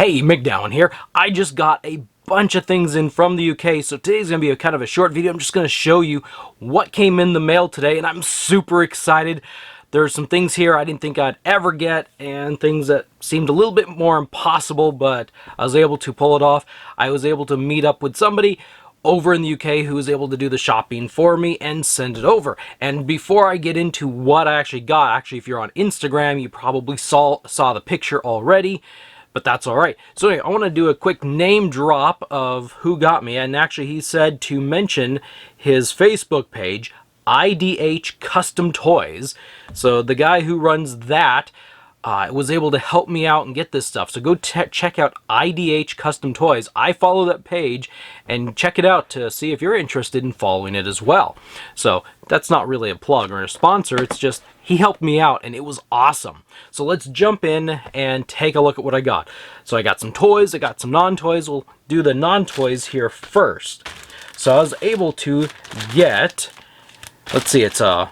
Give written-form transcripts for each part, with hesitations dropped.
Hey, MacDowin here. I just got a bunch of things in from the UK, so today's going to be a kind of a short video. I'm just going to show you what came in the mail today, and I'm super excited. There's some things here I didn't think I'd ever get, and things that seemed a little bit more impossible, but I was able to pull it off. I was able to meet up with somebody over in the UK who was able to do the shopping for me and send it over. And before I get into what I actually got, actually if you're on Instagram, you probably saw the picture already, but that's all right. So anyway, I want to do a quick name drop of who got me, and actually he said to mention his Facebook page, IDH Custom Toys. So the guy who runs that was able to help me out and get this stuff. So go check out IDH Custom Toys. I follow that page and check it out to see if you're interested in following it as well. So that's not really a plug or a sponsor. It's just he helped me out and it was awesome. So let's jump in and take a look at what I got. So I got some toys. I got some non-toys. We'll do the non-toys here first. So I was able to get, let's see, it's a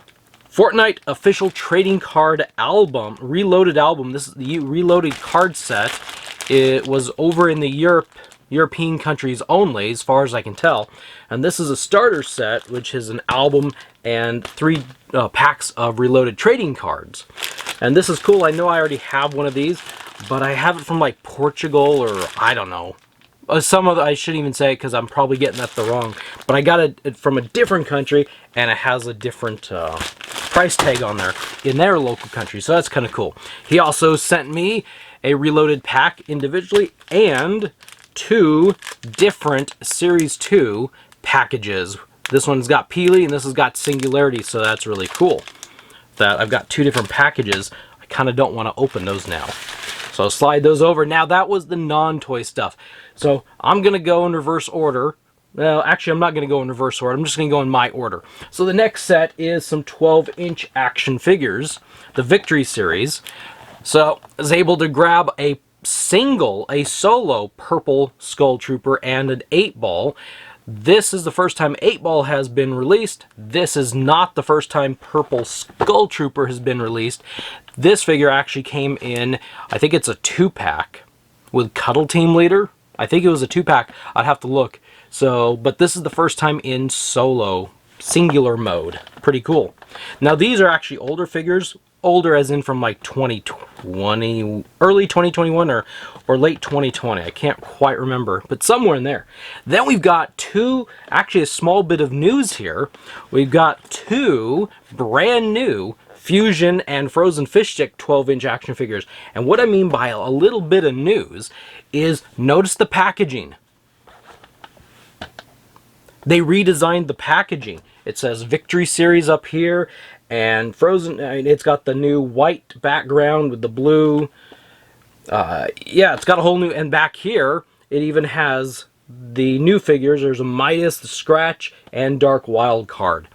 Fortnite official trading card album, reloaded album. This is the reloaded card set. It was over in the European countries only, as far as I can tell. And this is a starter set, which is an album and 3 packs of reloaded trading cards. And this is cool. I know I already have one of these, but I have it from like Portugal or I don't know. I shouldn't even say it because I'm probably getting that wrong. But I got it from a different country, and it has a different price tag on there in their local country. So that's kind of cool. He also sent me a reloaded pack individually and 2 different Series 2 packages. This one's got Peely and this has got Singularity, so that's really cool. That I've got 2 different packages. I kind of don't want to open those now. So I'll slide those over. Now that was the non-toy stuff. So I'm going to go in reverse order. Well, actually I'm not going to go in reverse order. I'm just going to go in my order. So the next set is some 12-inch action figures, the Victory series. So I was able to grab a solo purple Skull Trooper and an 8-ball. This is the first time 8-ball has been released. This is not the first time purple Skull Trooper has been released. This figure actually came in, I think it's a 2-pack with Cuddle Team Leader. I think it was a 2-pack. I'd have to look. So, but this is the first time in solo, singular mode. Pretty cool. Now these are actually older figures. Older as in from like 2020, early 2021 or late 2020. I can't quite remember, but somewhere in there. Then we've got actually a small bit of news here. We've got 2 brand new Fusion and Frozen Fish Stick 12-inch action figures. And what I mean by a little bit of news is notice the packaging. They redesigned the packaging. It says Victory Series up here, and Frozen, it's got the new white background with the blue. Yeah, it's got a whole new, and back here, it even has the new figures. There's a Midas, the Scratch, and Dark Wild Card.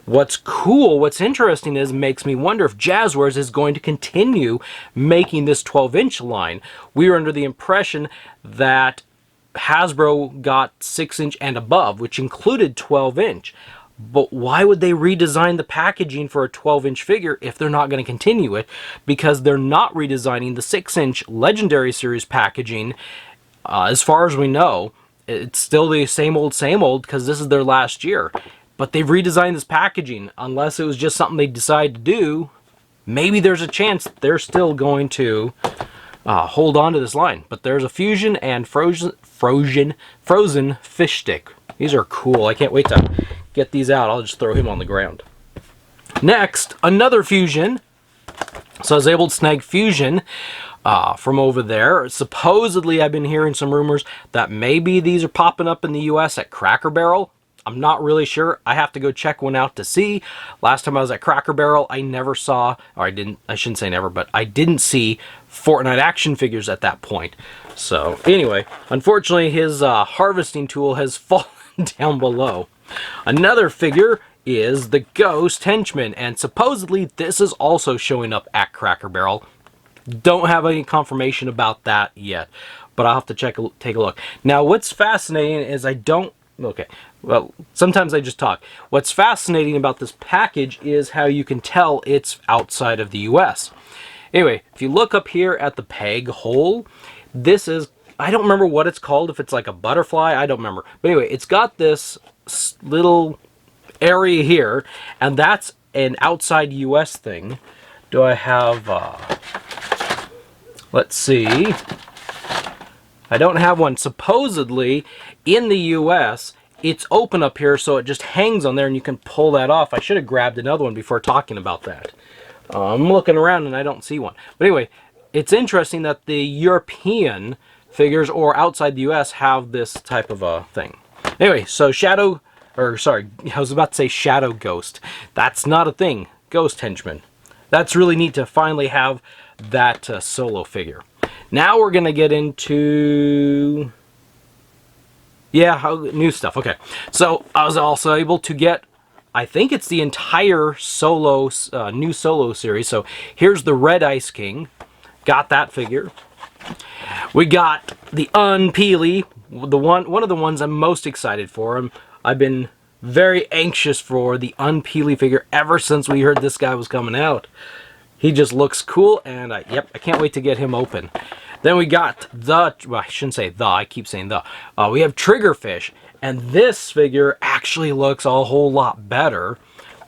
What's cool, what's interesting is, makes me wonder if Jazzwares is going to continue making this 12-inch line. We were under the impression that Hasbro got 6-inch and above, which included 12-inch. But why would they redesign the packaging for a 12-inch figure if they're not going to continue it? Because they're not redesigning the 6-inch Legendary Series packaging. As far as we know, it's still the same old, because this is their last year. But they've redesigned this packaging. Unless it was just something they decided to do, maybe there's a chance they're still going to hold on to this line. But there's a Fusion and Frozen Fish Stick. These are cool. I can't wait to get these out. I'll just throw him on the ground. Next, another Fusion. So I was able to snag Fusion from over there. Supposedly, I've been hearing some rumors that maybe these are popping up in the US at Cracker Barrel. I'm not really sure. I have to go check one out to see. Last time I was at Cracker Barrel, I never saw, or I shouldn't say never, but I didn't see Fortnite action figures at that point. So anyway, unfortunately his harvesting tool has fallen down below. Another figure is the Ghost Henchmen, and supposedly this is also showing up at Cracker Barrel. Don't have any confirmation about that yet, but I'll have to take a look. Now what's fascinating is okay, well, sometimes I just talk. What's fascinating about this package is how you can tell it's outside of the US. Anyway, if you look up here at the peg hole, This is, I don't remember what it's called, if it's like a butterfly, I don't remember. But anyway, it's got this little area here, and that's an outside US thing. Do I have, let's see. I don't have one. Supposedly, in the US, it's open up here, so it just hangs on there and you can pull that off. I should have grabbed another one before talking about that. I'm looking around and I don't see one. But anyway, it's interesting that the European figures or outside the US have this type of a thing. Anyway, so I was about to say Shadow Ghost. That's not a thing. Ghost Henchmen. That's really neat to finally have that solo figure. Now we're going to get into... yeah, new stuff. Okay, so I was also able to get, I think it's the entire solo, new solo series. So here's the Red Ice King. Got that figure. We got the Unpeely, one of the ones I'm most excited for. I've been very anxious for the Unpeely figure ever since we heard this guy was coming out. He just looks cool, and I can't wait to get him open. Then we got well, I shouldn't say the, I keep saying the. We have Triggerfish, and this figure actually looks a whole lot better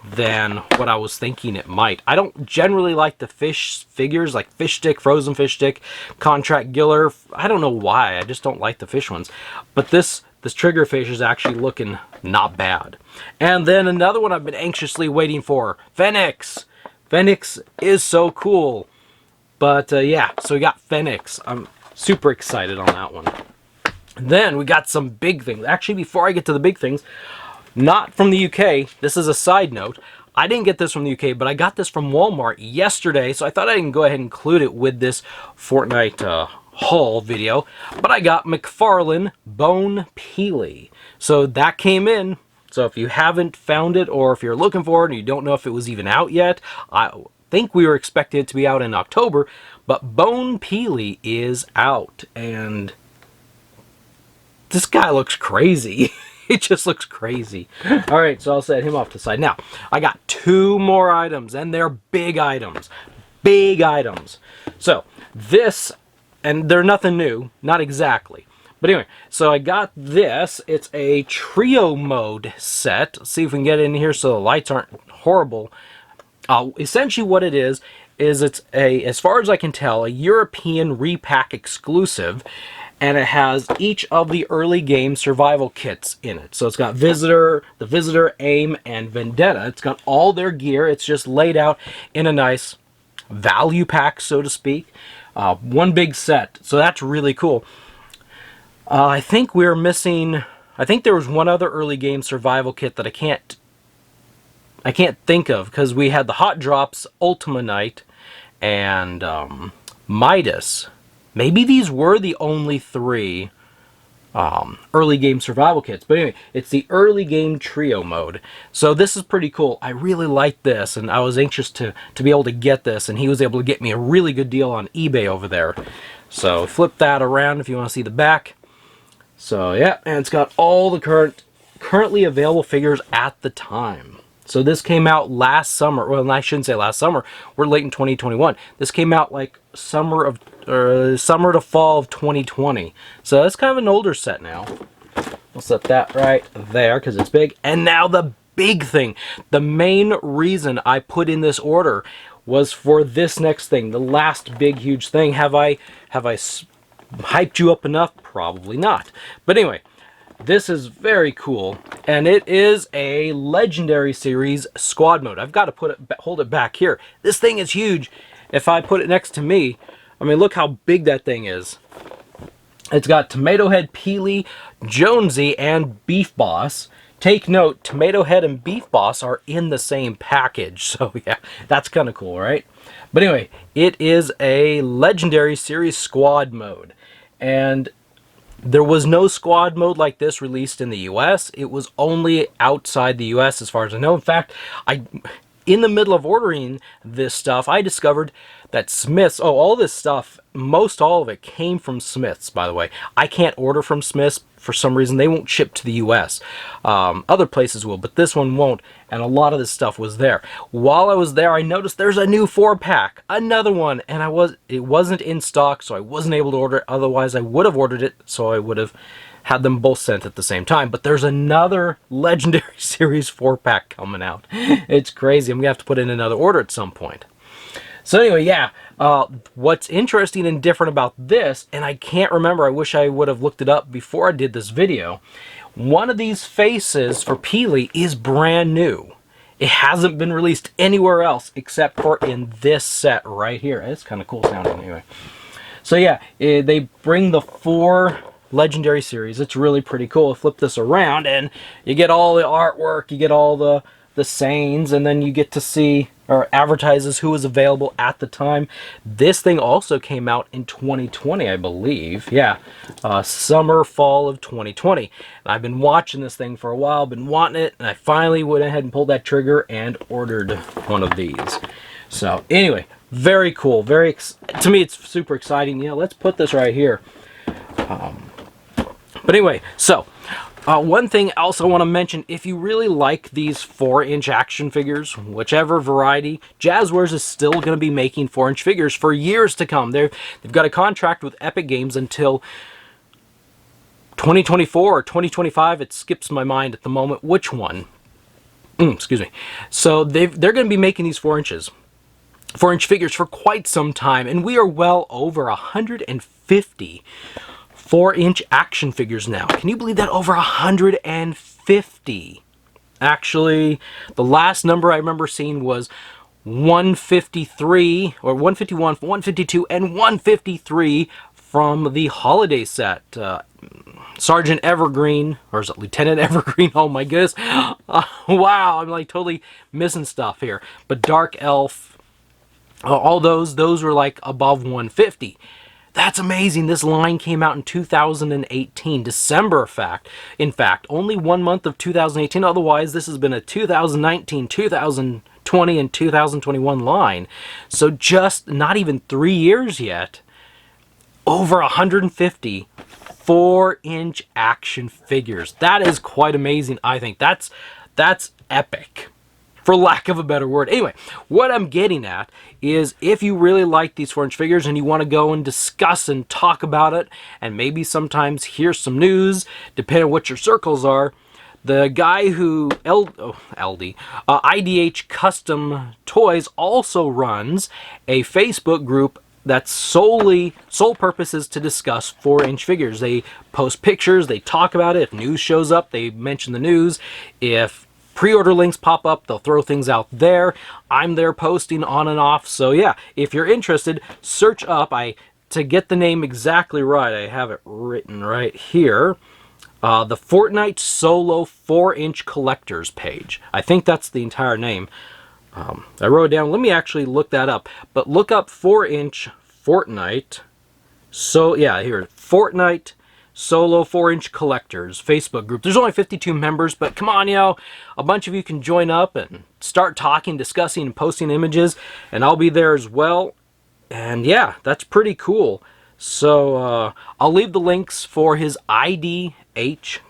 than what I was thinking it might. I don't generally like the fish figures, like Fish Stick, Frozen Fish Stick, Contract Giller. I don't know why, I just don't like the fish ones. But this Triggerfish is actually looking not bad. And then another one I've been anxiously waiting for, Phoenix. Phoenix is so cool. But yeah, so we got Phoenix. I'm super excited on that one. Then we got some big things. Actually, before I get to the big things, not from the UK. This is a side note. I didn't get this from the UK, but I got this from Walmart yesterday, so I thought I can go ahead and include it with this Fortnite haul video. But I got McFarlane Bone Peely. So that came in. So if you haven't found it, or if you're looking for it and you don't know if it was even out yet, I think we were expected it to be out in October, but Bone Peely is out, and this guy looks crazy. It just looks crazy. All right, so I'll set him off to the side. Now, I got two more items, and they're big items. Big items. So, this, and they're nothing new, not exactly. But anyway, so I got this. It's a trio mode set. Let's see if we can get in here so the lights aren't horrible. Essentially what it is it's a, as far as I can tell, a European repack exclusive, and it has each of the early game survival kits in it. So it's got the Visitor, Aim, and Vendetta. It's got all their gear. It's just laid out in a nice value pack, so to speak. One big set. So that's really cool. I think we're missing... I think there was one other early game survival kit that I can't think of, because we had the Hot Drops, Ultima Knight, and Midas. Maybe these were the only three early game survival kits. But anyway, it's the early game trio mode. So this is pretty cool. I really like this, and I was anxious to be able to get this, and he was able to get me a really good deal on eBay over there. So flip that around if you want to see the back. So yeah, and it's got all the currently available figures at the time. So this came out last summer. Well, I shouldn't say last summer. We're late in 2021. This came out like summer to fall of 2020. So that's kind of an older set now. We'll set that right there because it's big. And now the big thing. The main reason I put in this order was for this next thing. The last big, huge thing. Have I hyped you up enough? Probably not. But anyway, this is very cool, and it is a Legendary Series squad mode. I've got to hold it back here. This thing is huge. If I put it next to me, I mean, look how big that thing is. It's got Tomato Head, Peely, Jonesy, and Beef Boss. Take note, Tomato Head and Beef Boss are in the same package, so yeah, that's kind of cool, right? But anyway, it is a Legendary Series squad mode, and there was no squad mode like this released in the US. It was only outside the US as far as I know. In fact, in the middle of ordering this stuff, I discovered that Smith's, all this stuff, most all of it came from Smith's, by the way. I can't order from Smith's for some reason, they won't ship to the US. Other places will, but this one won't, and a lot of this stuff was there. While I was there, I noticed there's a new 4-pack, another one, and it wasn't in stock, so I wasn't able to order it. Otherwise, I would have ordered it, so I would have had them both sent at the same time. But there's another Legendary Series 4-pack coming out. It's crazy. I'm gonna have to put in another order at some point. So anyway, yeah, what's interesting and different about this, and I can't remember, I wish I would have looked it up before I did this video, one of these faces for Peely is brand new. It hasn't been released anywhere else except for in this set right here. It's kind of cool sounding anyway. So yeah, they bring the 4 Legendary Series. It's really pretty cool. Flip this around and you get all the artwork, you get all the sayings, and then you get to see, or advertises who was available at the time. This thing also came out in 2020, I believe. Yeah, summer, fall of 2020. And I've been watching this thing for a while, been wanting it, and I finally went ahead and pulled that trigger and ordered one of these. So anyway, very cool. To me, it's super exciting. Yeah, let's put this right here. But anyway, so one thing else I want to mention, if you really like these 4-inch action figures, whichever variety, Jazzwares is still going to be making 4-inch figures for years to come. They've got a contract with Epic Games until 2024 or 2025. It skips my mind at the moment which one. Excuse me. So they're going to be making these 4-inch figures for quite some time, and we are well over 150 4-inch action figures now. Can you believe that? Over 150. Actually, the last number I remember seeing was 153, or 151, 152, and 153 from the holiday set. Sergeant Evergreen, or is it Lieutenant Evergreen? Oh my goodness. Wow, I'm like totally missing stuff here. But Dark Elf, all those were like above 150. That's amazing. This line came out in 2018, December, in fact, only 1 month of 2018. Otherwise, this has been a 2019, 2020, and 2021 line. So just not even 3 years yet, over 150 4-inch action figures. That is quite amazing, I think. That's epic, for lack of a better word. Anyway, what I'm getting at is if you really like these 4-inch figures and you want to go and discuss and talk about it, and maybe sometimes hear some news, depending on what your circles are, the guy who, IDH Custom Toys also runs a Facebook group that's sole purpose is to discuss 4-inch figures. They post pictures, they talk about it. If news shows up, they mention the news. If pre-order links pop up, they'll throw things out there. I'm there posting on and off. So yeah, if you're interested, search up, to get the name exactly right, I have it written right here, the Fortnite Solo 4-inch Collectors page. I think that's the entire name. I wrote it down. Let me actually look that up. But look up 4-inch Fortnite. So yeah, here, Fortnite Solo 4-inch Collectors Facebook group. There's only 52 members, but come on, a bunch of you can join up and start talking, discussing, and posting images, and I'll be there as well. And yeah, that's pretty cool. So I'll leave the links for his IDH.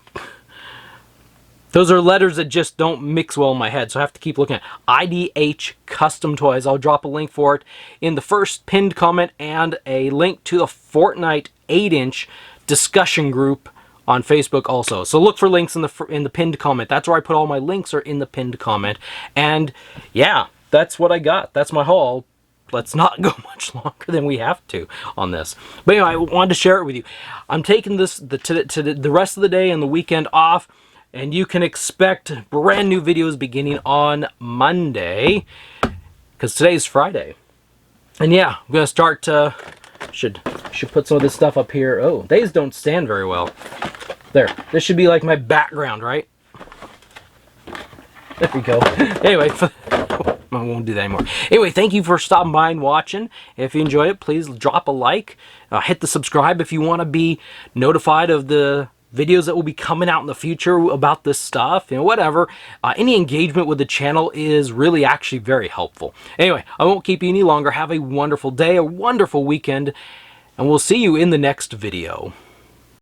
Those are letters that just don't mix well in my head, so I have to keep looking at IDH Custom Toys. I'll drop a link for it in the first pinned comment, and a link to the Fortnite 8-inch discussion group on Facebook also. So look for links in the pinned comment. That's where I put all my links, are in the pinned comment. And yeah, that's what I got. That's my haul. Let's not go much longer than we have to on this. But anyway, I wanted to share it with you. I'm taking this the rest of the day and the weekend off, and you can expect brand new videos beginning on Monday, because today's Friday. And yeah, I'm gonna start. Should put some of this stuff up here. Oh, these don't stand very well. There. This should be like my background, right? There we go. Anyway, I won't do that anymore. Anyway, thank you for stopping by and watching. If you enjoyed it, please drop a like. Hit the subscribe if you want to be notified of the videos that will be coming out in the future about this stuff, whatever. Any engagement with the channel is really actually very helpful. Anyway, I won't keep you any longer. Have a wonderful day, a wonderful weekend, and we'll see you in the next video.